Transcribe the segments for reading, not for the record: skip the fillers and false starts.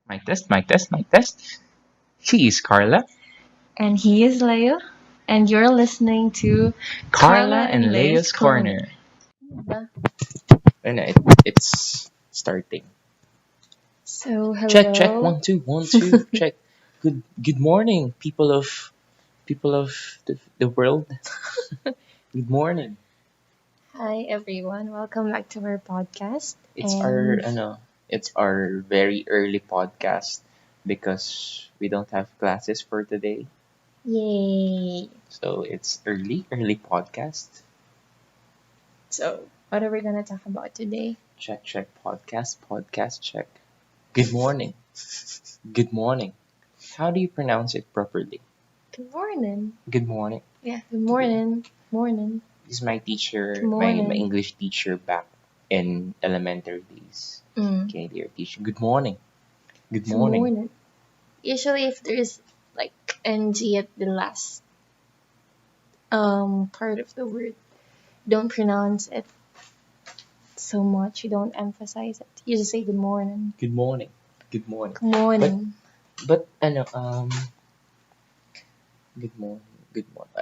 Mic test, mic test, mic test. She is Carla. And he is Leo, and you're listening to Carla Carla and and Leo's Leo's Corner. Corner. And it's starting. So, Check. hello. 1 2 1 2. Check. Good morning, people of the world. Good morning. Hi, everyone. Welcome back to our podcast. It's our And it's our very early podcast because we don't have classes for today. yay. So it's early podcast. So, what are we going to talk about today? Check podcast check. Good morning. Good morning. How do you pronounce it properly? Good morning. Good morning. Yeah, good morning. Morning. This is my teacher, Good my morning. English teacher back in elementary days. Mm. Okay, dear teacher. Good morning. Good Good morning. morning. Usually, if there's like NG at the last part of the word, don't pronounce it so much. You don't emphasize it. You just say good morning. Good morning. Good morning. Good morning. But good morning. Good morning.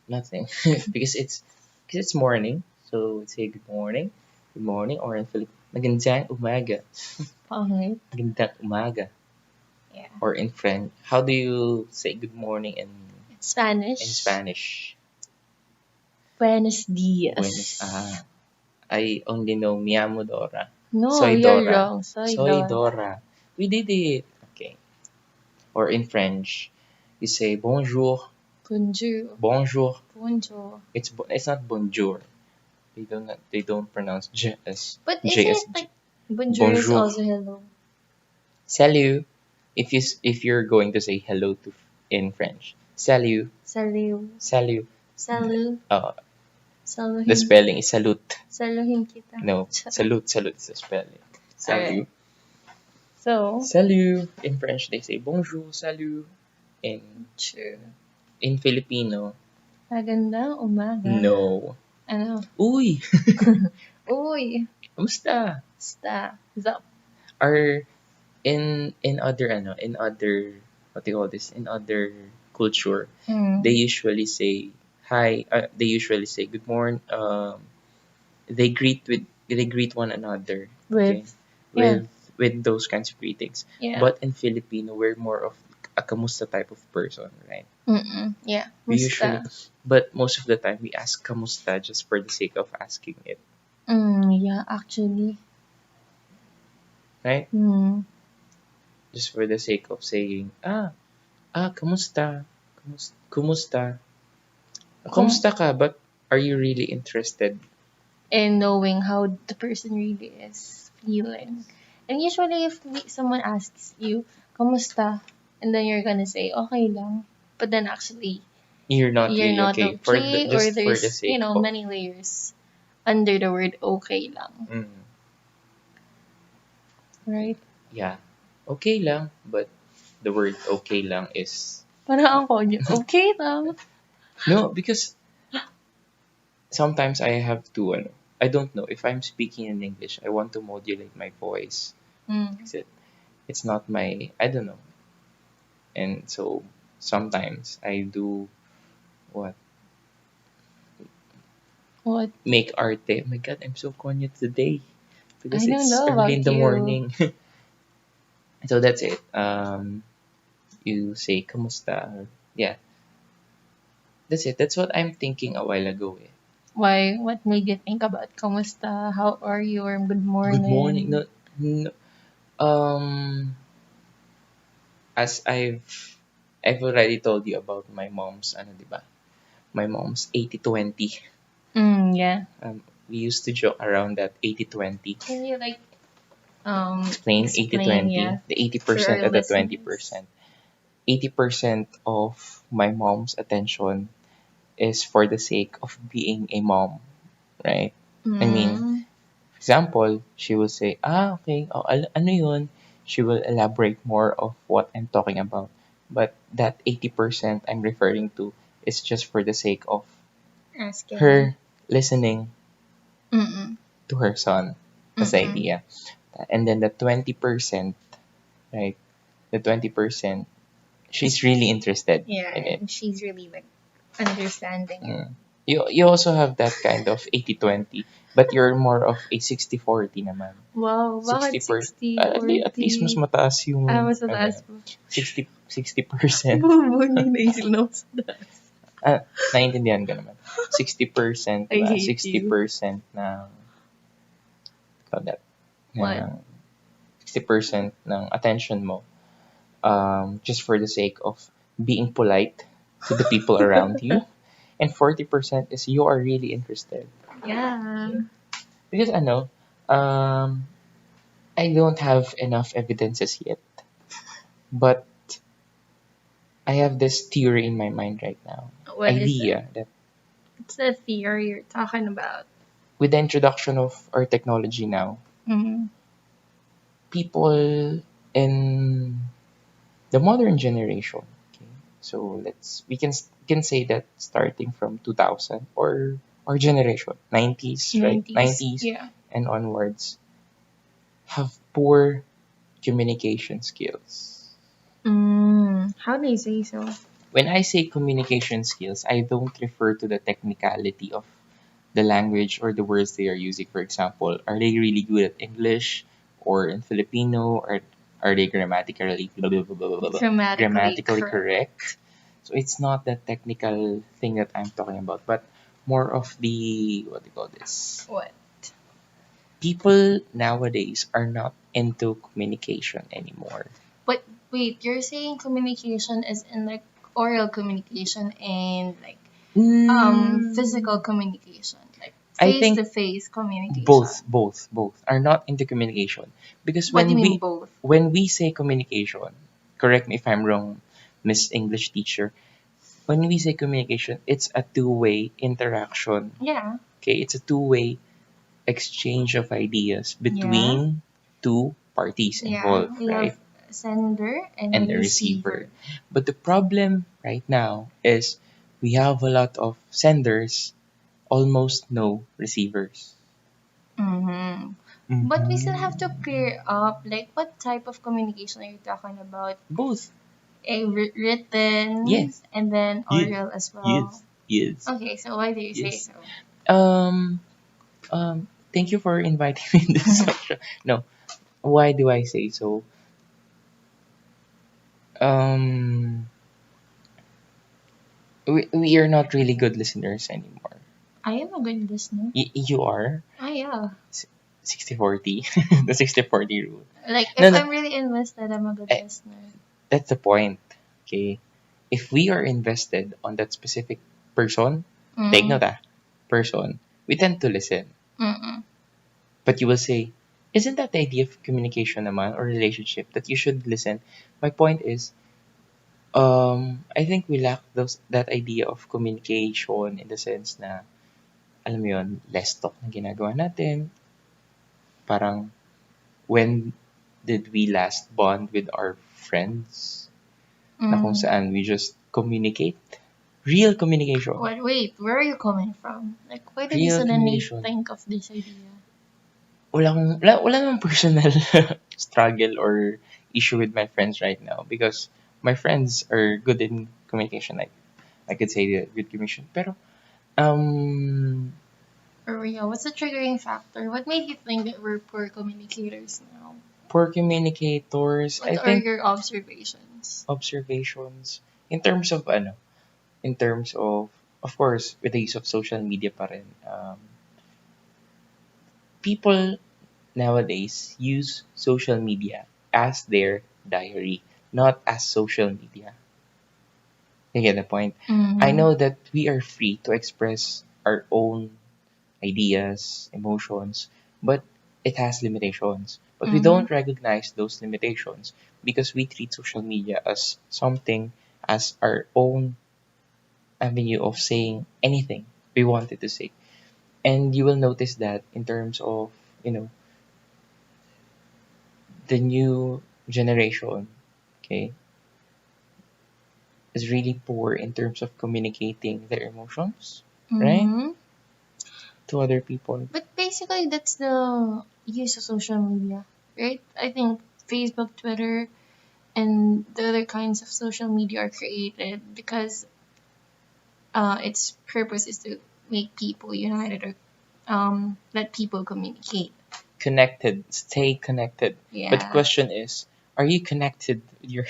Nothing because it's morning. So say good morning. Good morning or in Philippines. Magandang umaga. Okay. Magandang umaga. Yeah. Or in French. How do you say good morning in Spanish. Spanish? Buenos dias. I only know mi amo Dora. No, Soy you're Dora. wrong. Soy Dora. We did it. Okay. Or in French, you say bonjour. Bonjour. Bonjour. Bonjour. It's not bonjour. They don't pronounce J as But J isn't as it J. like bonjour is Bonjour. also hello? Salut. If you're going to say hello to in French, salut. Salut. Salut. Salut. Uh, the Saluhin. spelling is salute. Saluhin kita. No, salute is the spelling. Salut. So. Salut. In French, they say bonjour, salut. True. In Filipino, Magandang umaga. no. Ano? Uy, Uy. kamusta? Sta. Zap. Are in other what do you call this? In other culture, they usually say hi. They usually say good morning. They greet one another. Okay, Yeah. with those kinds of greetings. Yeah. But in Filipino, we're more of a kamusta type of person, right? Yeah. We Musta. usually, but most of the time we ask kamusta just for the sake of asking it, Yeah, actually. right? Just for the sake of saying kamusta, kumusta, kamusta ka? But are you really interested? And knowing how the person really is feeling. And usually, if someone asks you, kamusta? And then you're gonna say, okay lang. But then actually, You're not you're really not okay okay, or just for the there's, sake of. many layers under the word okay lang. Right? Yeah, okay lang, but the word okay lang is Parang ako, okay lang. no, because sometimes I have to I don't know if I'm speaking in English. I want to modulate my voice. It's not my, I don't know. And so sometimes I do what? What? Make arte. Oh my god, I'm so konyo today. Because I don't it's know early in about the you. morning. So that's it. You say kamusta. Yeah. That's it. That's what I'm thinking a while ago. Why? What made you think about kamusta? How are you? Or good morning? Good morning. No, as I've already told you about my mom's diba? My mom's 80-20. Yeah. We used to joke around that 80-20. Can you Explain 80-20, yeah, the 80% our and the listeners? 20%. 80% of my mom's attention is for the sake of being a mom, right? I mean, for example, she will say, okay, ano yun? She will elaborate more of what I'm talking about. But that 80% I'm referring to is just for the sake of asking her listening. to her son as Mm-mm. idea. And then the 20%, right? The 20%, she's really interested Yeah, in it. and she's really like understanding it. Mm. You also have that kind of 80-20, but you're more of a 60-40 naman. Wow, bakit 60 per 60, at least mas 40? mataas I yung was at ano, last po. 60%. Bumuni na yung nose das. Ah, naiintindihan ko naman. 60% I ba? hate you. 60% ng call that, What? ng 60% ng attention mo just for the sake of being polite to the people around you. And 40% is you are really interested. Yeah. Because um, I don't have enough evidences yet, but I have this theory in my mind right now. What is it? Idea that What's the theory you're talking about? with the introduction of our technology now, Mm-hmm. people in the modern generation, okay, so we can say that starting from 2000 or our generation, 90s, right? 90s. 90s Yeah. and onwards, have poor communication skills. How do you say so? When I say communication skills, I don't refer to the technicality of the language or the words they are using. For example, are they really good at English or in Filipino, or are they Grammatically grammatically correct. correct? So it's not that technical thing that I'm talking about, but more of the what do you call this? What? People nowadays are not into communication anymore. But wait, you're saying communication is in like oral communication and like Mm, physical communication, like I face think to face communication. both are not into communication, because What do you mean both? when we say communication, correct me if I'm wrong, Miss English teacher, when we say communication, it's a two-way interaction. Yeah. Okay, it's a two-way exchange of ideas Yeah. between two parties Yeah. involved, We have right? sender and And a receiver. receiver. But the problem right now is we have a lot of senders, almost no receivers. Mm-hmm. But we still have to Mm-hmm. clear up like what type of communication are you talking about? Both. A written Yes. and then Yes. oral as well. Yes. Yes. Okay, so why do you say Yes. so? Um. Thank you for inviting me in this section. No. Why do I say so? Um. We are not really good listeners anymore. I am a good listener. You are Ah, yeah. 60-40, the 60-40 rule. Like, No, if no. I'm really invested, I'm a good eh, listener. That's the point. Okay. If we are invested on that specific person, take Mm. note person, we tend to listen. Mm-mm. But you will say, isn't that the idea of communication naman or relationship that you should listen? My point is, I think we lack that idea of communication in the sense na, alam mo yun, less talk na ginagawa natin. Parang, when did we last bond with our friends? Na kung Mm. saan we just communicate. Real communication. What? Wait, where are you coming from? Like, why did you Real suddenly communication. think of this idea? Wala namang personal struggle or issue with my friends right now, because my friends are good in communication. Like, I could say they're good communication. Pero, um, Or yeah, what's the triggering factor? What made you think that we're poor communicators now? poor communicators, I What are think your observations? observations, in terms of in terms of course, with the use of social media pa rin, people nowadays use social media as their diary, not as social media. You get the point? I Mm-hmm. know that we are free to express our own ideas, emotions, but it has limitations. But we Mm-hmm. don't recognize those limitations because we treat social media as something, as our own avenue of saying anything we wanted to say. And you will notice that in terms of, you know, the new generation, okay, is really poor in terms of communicating their emotions, right? Mm-hmm. To other people. But basically that's the use of social media, right? I think Facebook, Twitter, and the other kinds of social media are created because its purpose is to make people united or let people communicate. Connected, stay connected. But the Yeah. question is, are you connected with your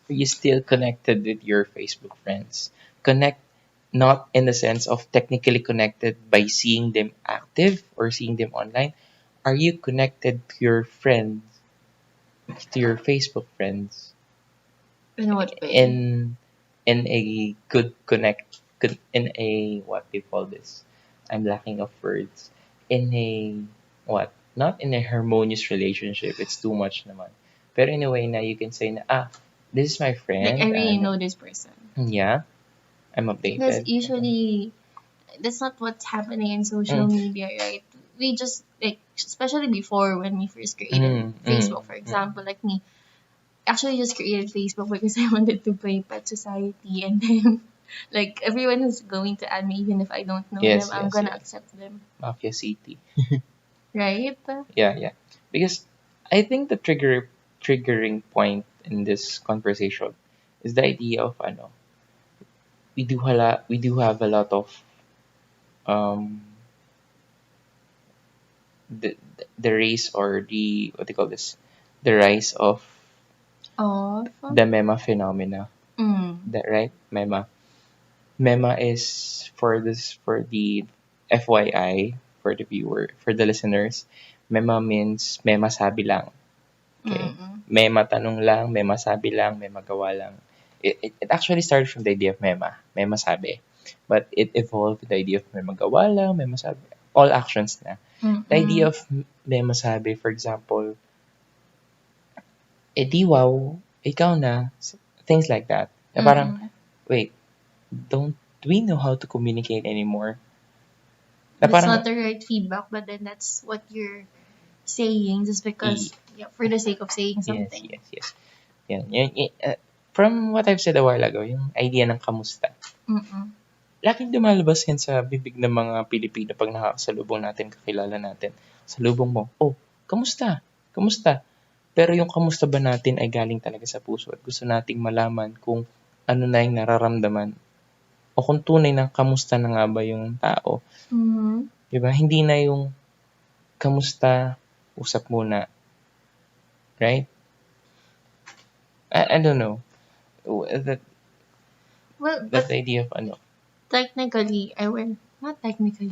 are you still connected with your Facebook friends? Connect not in the sense of technically connected by seeing them active or seeing them online. Are you connected to your Facebook friends In what way? in a good connect good in a what do you call this? I'm lacking of words. In a what? Not in a harmonious relationship. It's too much naman. Pero in a way na you can say na this is my Like I friend really and know this person. yeah, I'm Because updated. usually that's not what's happening in social Mm, media, right? We just like, especially before when we first created mm, mm, Facebook, for mm. example, like me, actually just created Facebook because I wanted to play Pet Society, and then like everyone who's going to add me, even if I don't know them, Yes, I'm yes, gonna yes. accept them, Mafia City. right? Yeah, yeah. Because I think the triggering point in this conversation is the idea of we do have a lot of um the race or the what do you call this, the rise of Of the mema phenomena. mm, That right? Mema is for the FYI for the viewer, for the listeners. Mema means mema sabi lang. Okay. mm, May matanong lang, may masabi lang, may magawa lang. It actually started from the idea of mema, may masabi. But it evolved to the idea of may magawa lang, may masabi. All actions na. The idea mm, of may masabi, for example, di wow, ikaw na. Things like that. Na parang, mm. wait, don't we know how to communicate anymore? Na That's parang, not the right feedback, but then that's what you're saying just i- because, yeah, for the sake of saying yes, something. yes, yes. Yan, from what I've said a while ago, yung idea ng kamusta. Mm-mm. Laging lumalabas yan sa bibig ng mga Pilipino 'pag nakakasalubong natin, kakilala natin. Salubong mo, "Oh, kamusta? Kamusta?" Pero yung kamusta ba natin ay galing talaga sa puso at gusto nating malaman kung ano na yung nararamdaman o kung tunay na kamusta na nga ba yung tao, Mm-hmm. 'di ba? Hindi na yung kamusta, usap muna, right? I don't know. That Well, that but idea of ano, technically, I went, not technically.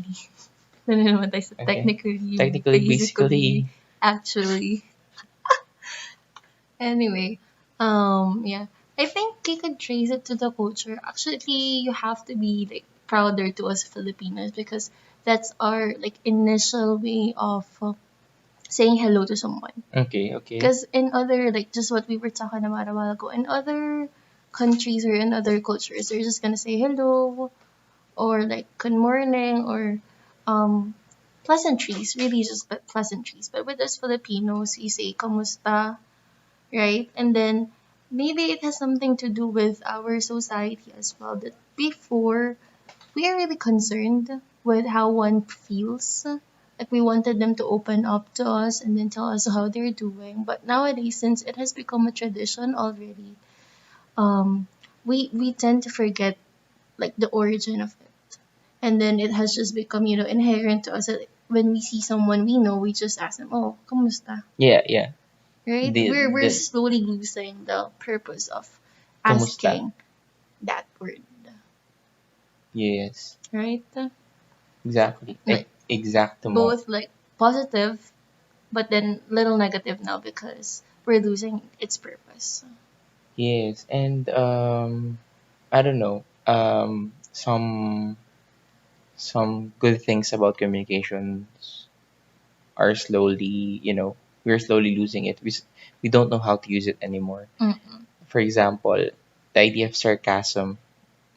Ano naman tayo sa okay? technically, Technically, basically, basically, actually. Anyway, yeah. I think you could trace it to the culture. Actually, you have to be like prouder to us Filipinos because that's our like initial way of saying hello to someone. okay, okay. Because in other, like just what we were talking about a while ago, in other countries or in other cultures, they're just gonna say hello or like good morning or um pleasantries, really just pleasantries. But with us Filipinos, you say kamusta, right? And then maybe it has something to do with our society as well. That before we are really concerned with how one feels. Like we wanted them to open up to us and then tell us how they're doing. But nowadays, since it has become a tradition already, um, we tend to forget like the origin of it, and then it has just become inherent to us that when we see someone we know, we just ask them, "Oh, kamusta?" Yeah, yeah. Right? We're The slowly losing the purpose of kamusta? asking that word, Yes, right? exactly. Like Exacto mo. both like positive but then little negative now because we're losing its purpose. Yes, and I don't know. Some good things about communications are slowly, we're slowly losing it. We don't know how to use it anymore. Mm-mm. For example, the idea of sarcasm.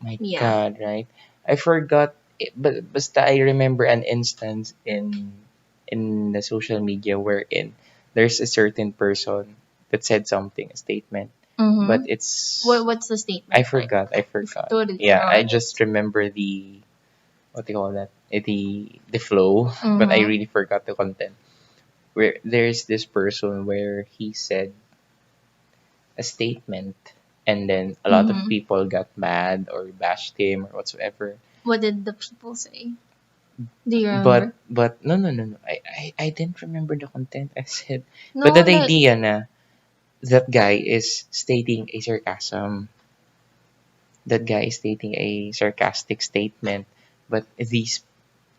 My Yeah. God, right? I forgot, but basta I remember an instance in the social media wherein there's a certain person that said something, a statement, but Mm-hmm. it's What's the I statement like? forgot, I If forgot. totally Yeah, I forgot. just remember the what do you call that? The flow, but I Mm-hmm. really forgot the content. Where there's this person where he said a statement, and then a lot of Mm-hmm. people got mad or bashed him or whatsoever. What did the people say? Do you remember? But no. I didn't remember the content I said. But No, that like idea na that guy is stating a sarcasm. That guy is stating a sarcastic statement. But these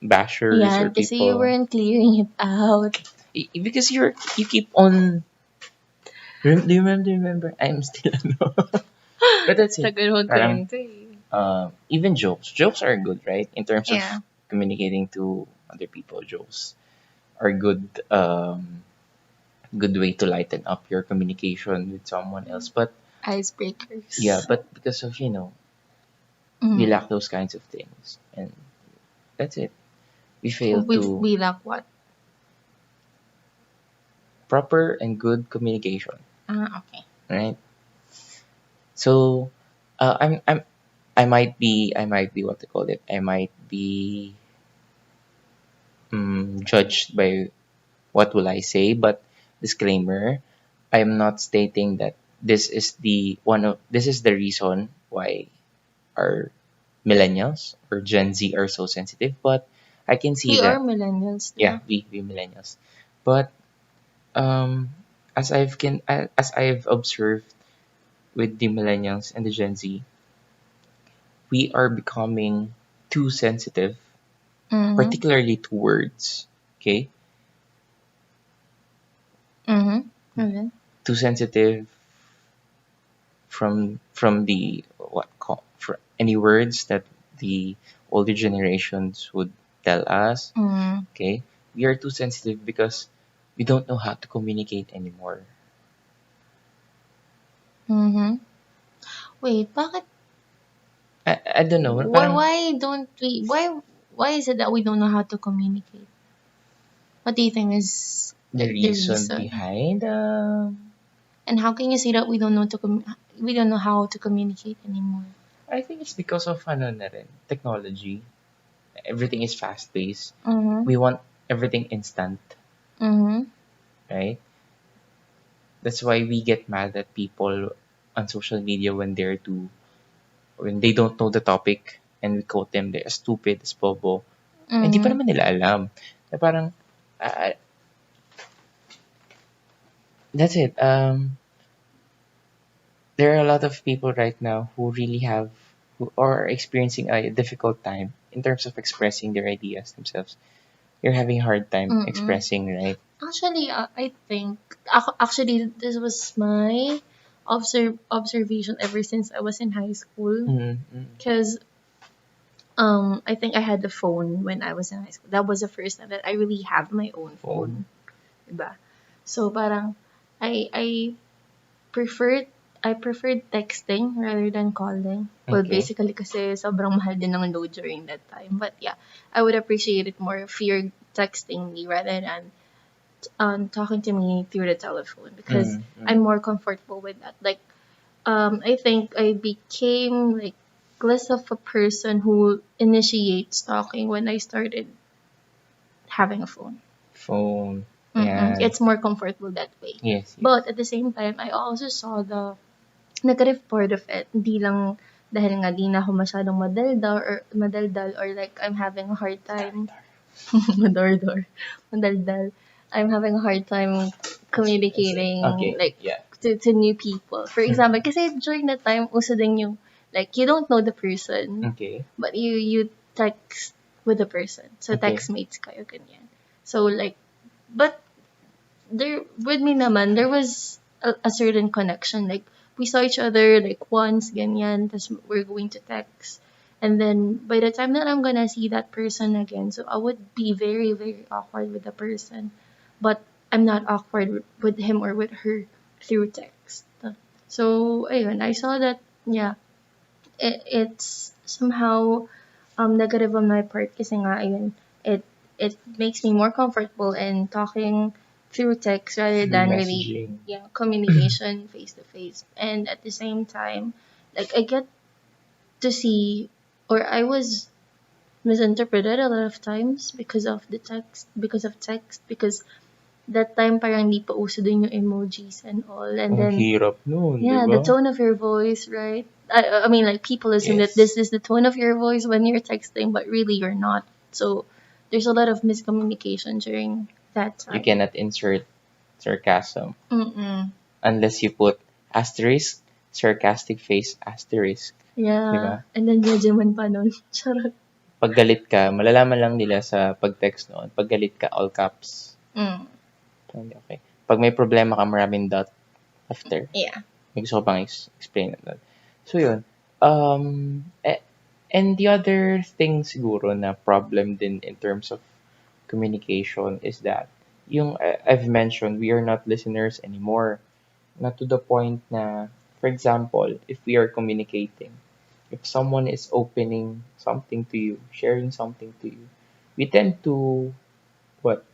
bashers yeah, or kasi you people, weren't clearing it out. because you keep on. Do you remember? Do you remember? I'm still ano. But that's it. Tagal Parang magkwento eh. even jokes are good, right? In terms of Yeah. communicating to other people, jokes are good way to lighten up your communication with someone else. But yeah, Icebreakers. but because of we Mm. lack those kinds of things, and that's it. We fail to We lack what? proper and good communication, Ah, okay. right? So, I might be what they call it. I might be judged by what will I say, but disclaimer, I am not stating that this is the reason why our millennials or Gen Z are so sensitive, but I can see We are that millennials, yeah, diba? we millennials. But um as I've observed with the millennials and the Gen Z, we are becoming too sensitive, Mm-hmm. particularly to words. Okay? Mm-hmm. Okay. Too sensitive from the for any words that the older generations would tell us. Mm-hmm. Okay, we are too sensitive because we don't know how to communicate anymore. Mm-hmm. Wait, bakit? I don't know, parang Why don't we? Why is it that we don't know how to communicate? What do you think is the like the reason reason? behind And how can you say that we don't know we don't know how to communicate anymore? I think it's because of ano na rin, technology. Everything is fast paced. Mm-hmm. We want everything instant, Mm-hmm. right? That's why we get mad at people on social media when they don't know the topic and we quote them, they're stupid, as bobo. Eh, hindi pa Mm-hmm. naman nila alam. Na parang, ah, that's it. There are a lot of people right now who are experiencing a difficult time in terms of expressing their ideas themselves. You're having a hard time Mm-mm. expressing, right? Actually, I think actually this was my observation ever since I was in high school. Mm-hmm. Because I think I had the phone when I was in high school. That was the first time that I really have my own Phone. phone, diba? So parang I preferred I preferred texting rather than calling. Well, Okay. basically kasi sobrang mahal din ng load during that time. But yeah, I would appreciate it more if you're texting me rather than talking to me through the telephone because Mm-hmm. I'm more comfortable with that. Like, I think I became like less of a person who initiates talking when I started having a phone. Phone. Mm-mm. Yeah. It's more comfortable that way. Yes, yes. But at the same time, I also saw the negative part of it. Hindi lang dahil nga di na ako masyadong madaldal or like I'm having a hard time madordor, madaldal. I'm having a hard time That's it. communicating Okay. like Yeah. to new people. For example, Mm-hmm. kasi during that time, uso din yung like you don't know the person, Okay. but you text with the person. So Okay. text mates kayo ganyan. So like, but there with me naman there was a certain connection. Like we saw each other like once ganyan, tas we're going to text. And then by the time that I'm gonna see that person again, so I would be very, very awkward with the person. But I'm not awkward with him or with her through text. So ayun, I saw that yeah, it's somehow negative on my part kasi nga ayun, it makes me more comfortable in talking through text rather Through than really messaging. yeah communication face to face. And at the same time, like I get to see or I was misinterpreted a lot of times because of the text, because that time parang hindi pa uso din yung emojis and all. And Ang then, hirap nun, di yeah, the ba? tone of your voice, right? I mean, like, people assume that Yes. this is the tone of your voice when you're texting, but really you're not. So there's a lot of miscommunication during that You time. cannot insert sarcasm Mm-mm. unless you put asterisk, sarcastic face, asterisk. Yeah. Di ba? And then judgment pa nun. Charot. Pag galit ka, malalaman lang nila sa pag-text noon. Pag galit ka, all caps. Mm. Okay. Pag may problema ka, maraming dot after. Yeah. May gusto ko pang explain na. So, yun. And the other thing siguro na problem din in terms of communication is that yung I've mentioned, we are not listeners anymore. Not to the point na, for example, if we are communicating, if someone is opening something to you, sharing something to you, we tend to, what?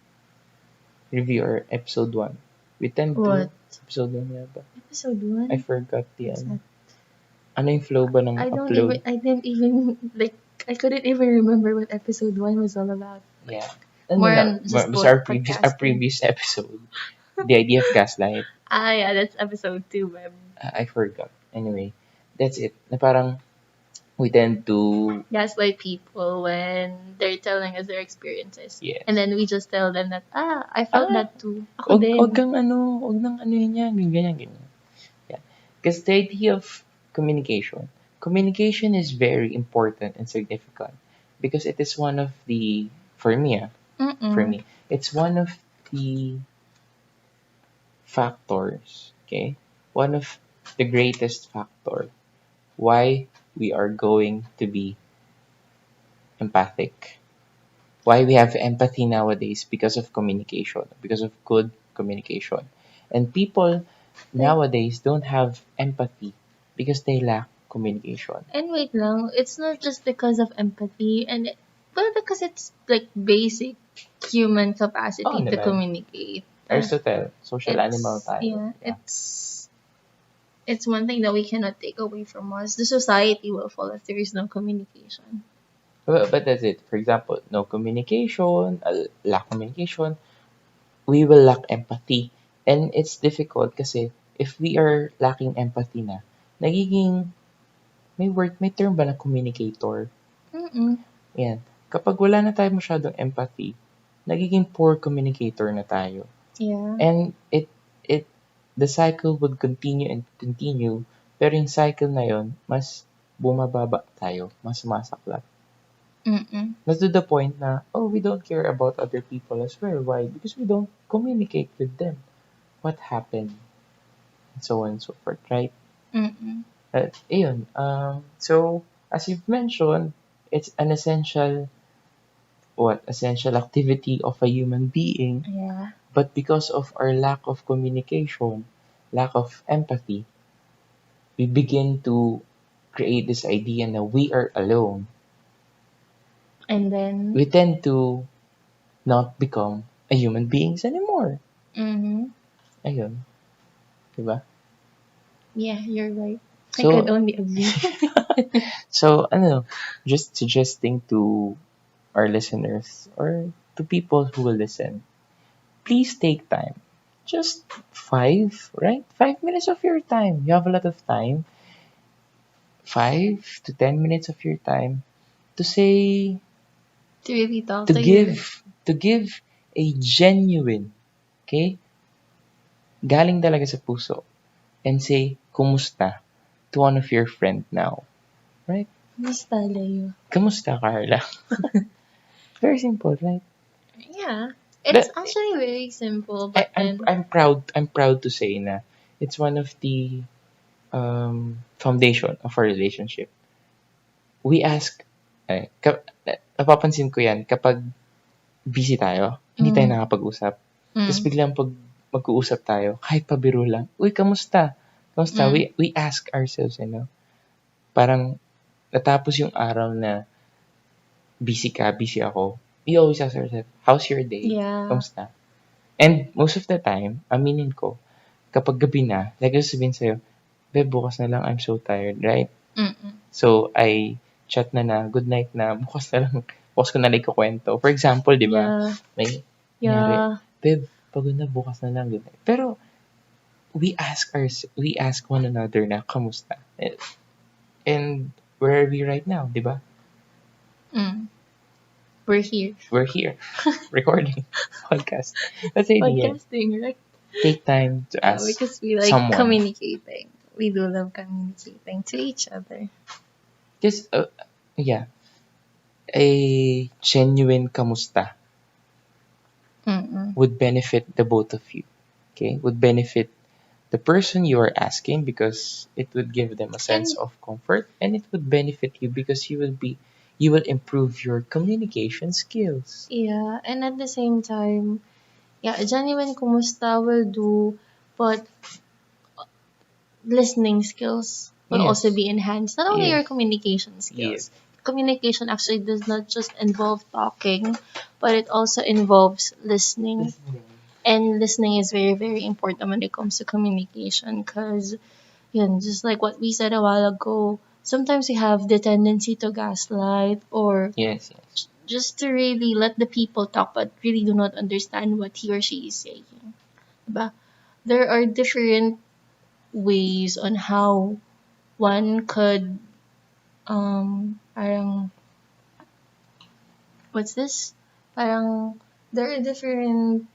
Review our episode 1. We tend What? to, episode 1 nga ba? Episode 1? I forgot the What's that? ano yung flow ba ng upload? I didn't even, like, I couldn't even remember what episode 1 was all about. Yeah. More on just Basta our podcasting. previous episode. The idea of gaslight. Yeah, that's episode 2, babe. I forgot. Anyway, that's it. Na parang we tend to Gaslight people when they're telling us their experiences. Yes. And then we just tell them that, I felt that too. Ako Wag din. wag nang ano yun yan, ganyan. Yeah. Because the idea of communication is very important and significant because it is one of the, for me, it's one of the factors, okay? One of the greatest factor why we are going to be empathic. Why we have empathy nowadays because of communication, because of good communication. And people nowadays don't have empathy because they lack communication. And wait lang, it's not just because of empathy, but because it's like basic human capacity to naman. communicate. Aristotle, social animal tayo. Yeah, it's one thing that we cannot take away from us. The society will fall if there is no communication. But that's it. For example, no communication, lack communication, we will lack empathy. And it's difficult kasi if we are lacking empathy na, nagiging, may term ba na communicator? Yan. Kapag wala na tayo masyadong empathy, nagiging poor communicator na tayo. Yeah. And the cycle would continue and continue, pero yung cycle na yon, mas bumababa tayo, mas sumasaklat. Not to the point na, we don't care about other people as well. Why? Because we don't communicate with them. What happened? And so on and so forth, right? Ayun. So, as you've mentioned, it's an essential activity of a human being. Yeah. But because of our lack of communication, lack of empathy, we begin to create this idea that we are alone. And then we tend to not become a human beings anymore. Ayun. Diba? Yeah, you're right. So, I could only agree. So, just suggesting to our listeners or to people who will listen, please take time. Just 5, right? 5 minutes of your time. You have a lot of time. 5 to 10 minutes of your time to say, to really talk to give a genuine, okay? Galing talaga sa puso. And say, kumusta? To one of your friend now. Right? Kumusta, Leo? Kumusta, Carla? Very simple, right? Yeah. It's actually very simple, but I'm proud to say na it's one of the foundation of our relationship. We ask, napapansin ko yan, kapag busy tayo, hindi tayo nakapag-usap. Tapos biglang pag mag-uusap tayo, kahit pabiro lang, uy, kamusta? Kamusta? We ask ourselves, parang natapos yung araw na busy ako, we always ask ourselves, how's your day? Yeah. Kamusta? And most of the time, aminin ko, kapag gabi na, like sabihin sa'yo, babe, bukas na lang, I'm so tired, right? So, I chat na, good night na, bukas ko na lang ikukwento. For example, di ba? Yeah. May, nangyari, Yeah. babe, pagod na, bukas na lang, good night. Pero, we ask one another na, kamusta? And where are we right now, di ba? Mm. We're here. We're here, recording podcast. That's the idea. Podcasting, right? Take time to Yeah, ask because we like someone. communicating. We do love communicating to each other. Just, yeah, a genuine kamusta Mm-mm. would benefit the both of you. Okay, would benefit the person you are asking because it would give them a sense And of comfort, and it would benefit you because you will improve your communication skills. yeah, and at the same time, yeah, a genuine kumusta will do, but listening skills will also Yes, be enhanced. Not only your yes, communication yes. skills. Communication actually does not just involve talking, but it also involves listening. Listening. And listening is very, very important when it comes to communication because, just like what we said a while ago, sometimes we have the tendency to gaslight or Yes, yes, just to really let the people talk but really do not understand what he or she is saying. Diba? There are different ways on how one could parang what's this? Parang there are different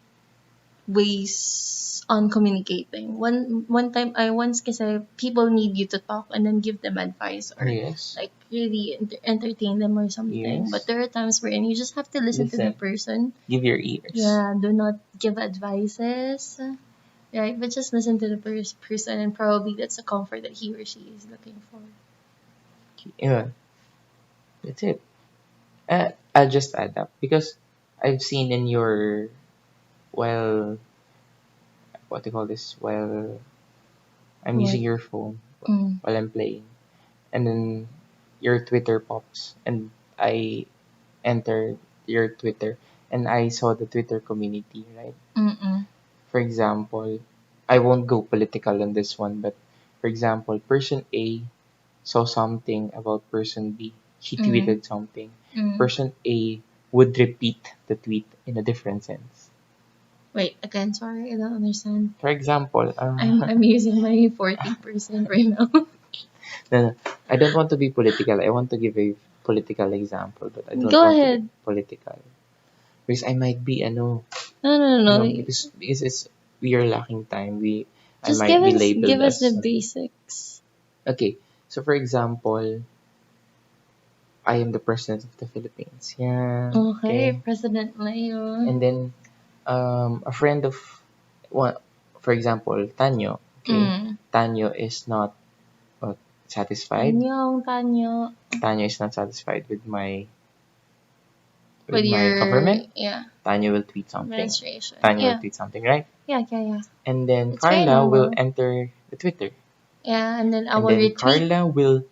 ways on communicating. One time I once kasi people need you to talk and then give them advice or yes, like really entertain them or something. But yes. there are times wherein you just have to listen to the Listen, person. give your ears. Yeah, do not give advices. Right, but just listen to the person and probably that's the comfort that he or she is looking for. Yeah, that's it. I'll just add up because I've seen in your, well, what do you call this? While I'm What? using your phone Mm. while I'm playing, and then your Twitter pops, and I entered your Twitter, and I saw the Twitter community, right? Mm-mm. For example, I won't go political on this one, but for example, person A saw something about person B. He Mm. tweeted something. Mm. Person A would repeat the tweet in a different sense. Wait, again, sorry, I don't understand. For example, I'm using my 40% right now. no, no, I don't want to be political. I want to give a political example, but I don't Go want to get ahead. political because I might be, No, no, no, no. because it's we are lacking time. I Just might be give labeled us the as basics. okay. So for example, I am the president of the Philippines. Yeah. Okay, Okay. President Leo. And then a friend of one, for example, Tanyo. Okay. Mm. Tanyo is not uh, satisfied. Tanyong, Tanyo. Tanyo is not satisfied with With my your, government. yeah, Tanya will tweet something. administration. Tanya will Yeah, tweet something, right? yeah, yeah, yeah. And then It's very Carla will normal. enter the Twitter. Yeah, and then I And will then retweet. Carla will.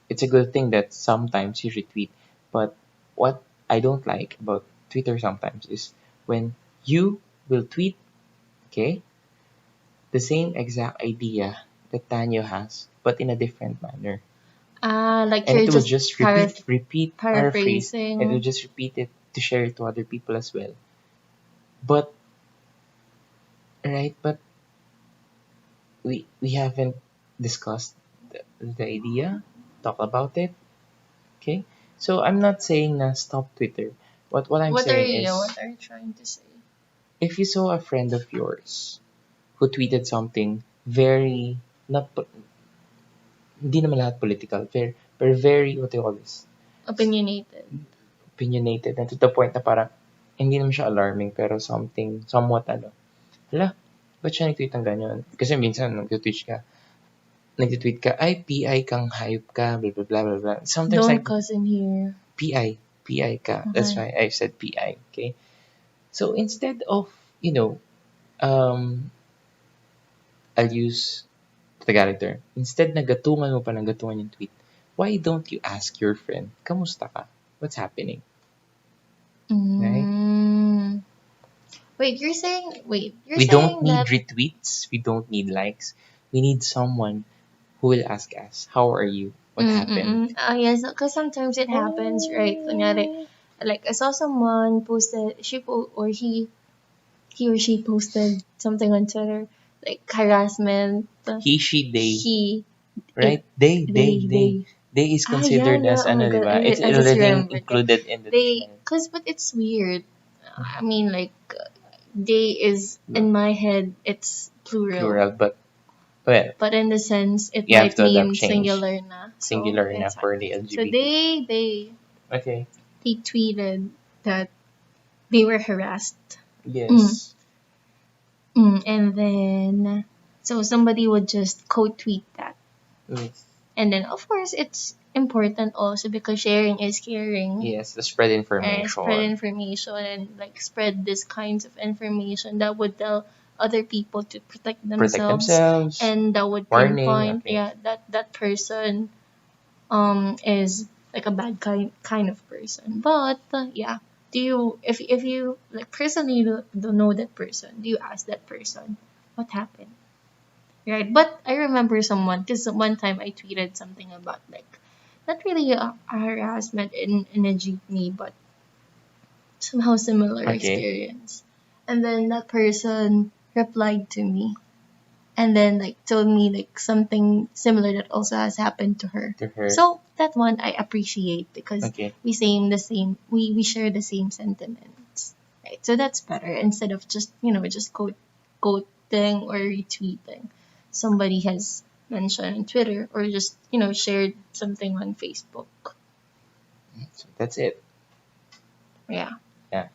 It's a good thing that sometimes you retweet. But what I don't like about Twitter sometimes is when you will tweet, okay, the same exact idea that Tanya has, but in a different manner. Like And you're it will just just repeat, paraphrase. It will paraphrasing. just repeat it to share it to other people as well. But right, but we haven't discussed the idea, talk about it. Okay, so I'm not saying na stop Twitter. What I'm saying is, What are you trying to say? if you saw a friend of yours who tweeted something very not hindi naman lahat political, very what do you call this, Opinionated. opinionated, and to the point na parang hindi naman siya alarming pero something somewhat hala, ba't siya nag-tweet ng ganyan? Kasi minsan nag-tweet ka, ay, PI kang hype ka, blah, blah, blah, blah, blah. Sometimes Don't like, cuss in here. PI ka. That's Okay. why I said PI, okay? So instead of, you know, um, I'll use Tagalog term. Instead na gatungan mo pa ng gatungan yung tweet, why don't you ask your friend, kamusta ka? What's happening? Right? Mm. You're We don't saying need that retweets. We don't need likes. We need someone who will ask us, how are you? What happened? Yes, because sometimes it happens, right? Kunyari, like I saw someone posted, or he or she posted something on Twitter, like harassment. He, she, they, He, it, right? They, they, they. they. They is Yeah, considered yeah. as Oh my ano, di god, ba? It's I just already remembered that. included in the They, dictionary. but it's weird. I mean, like, they is, No, in my head, it's plural. plural, but well, But in the sense, it you have might to adapt mean change. singular na. So, Singular na it's fine. for the So LGBT. Okay. they tweeted that they were harassed. Mm. Yes. And then, so somebody would just quote tweet that. Yes. And then, of course, it's important also because sharing is caring. Yes, the spread And spread information. information and like spread this kinds of information that would tell other people to protect Protect themselves, themselves. and that would Warning. pinpoint, Okay. that that person is like a bad kind of person. But yeah, do you, if you like personally don't know that person, do you ask that person what happened, right? But I remember someone, because one time I tweeted something about like not really a harassment in a jeepney, but somehow similar Okay. experience. And then that person replied to me and then like told me like something similar that also has happened to her. To her. So that one I appreciate because Okay. we share the same sentiments. Right. So that's better instead of just, just quoting or retweeting. Somebody has mentioned on Twitter or just, shared something on Facebook. So that's it. Yeah. Yeah.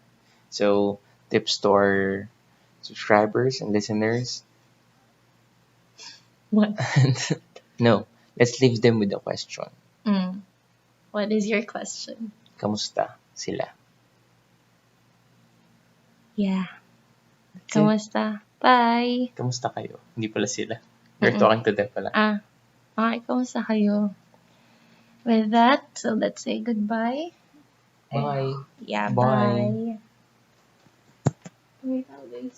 So tips to our subscribers and listeners. What? No, let's leave them with a question. Mm. What is your question? Kamusta sila? Yeah. That's it. Kumusta? Bye. Kamusta kayo? Hindi pala sila. You're Mm-mm. talking to them pala. Okay, kumusta kayo? With that, so let's say goodbye. Bye. Yeah, Bye. bye. Wait, how do I